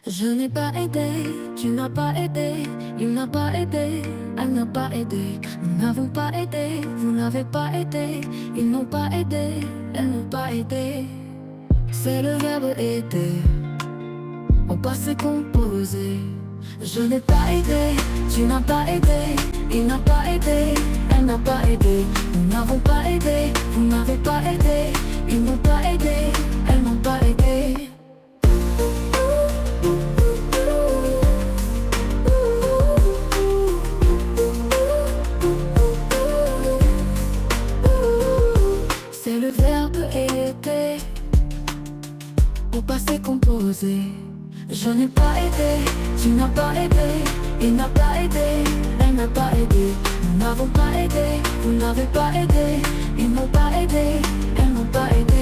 Je n'ai pas aidé, tu n'as pas aidé, il n'a pas aidé, elle n'a pas aidé. Nous n'avons pas aidé, vous n'avez pas aidé, ils n'ont pas aidé, elles n'ont pas aidé. C'est le verbe aider, au passé composé. Je n'ai pas aidé, tu n'as pas aidé, il n'a pas aidé, elle n'a pas aidé. Nous n'avons pas aidé, vous n'avez pas aidé, ils n'ont pas aidé, elles n'ont pas aidé. C'est le verbe aider, au passé composé. Je n'ai pas aidé, tu n'as pas aidé, il n'a pas aidé, elle n'a pas aidé. Nous n'avons pas aidé, vous n'avez pas aidé, ils n'ont pas aidé, elles n'ont pas aidé.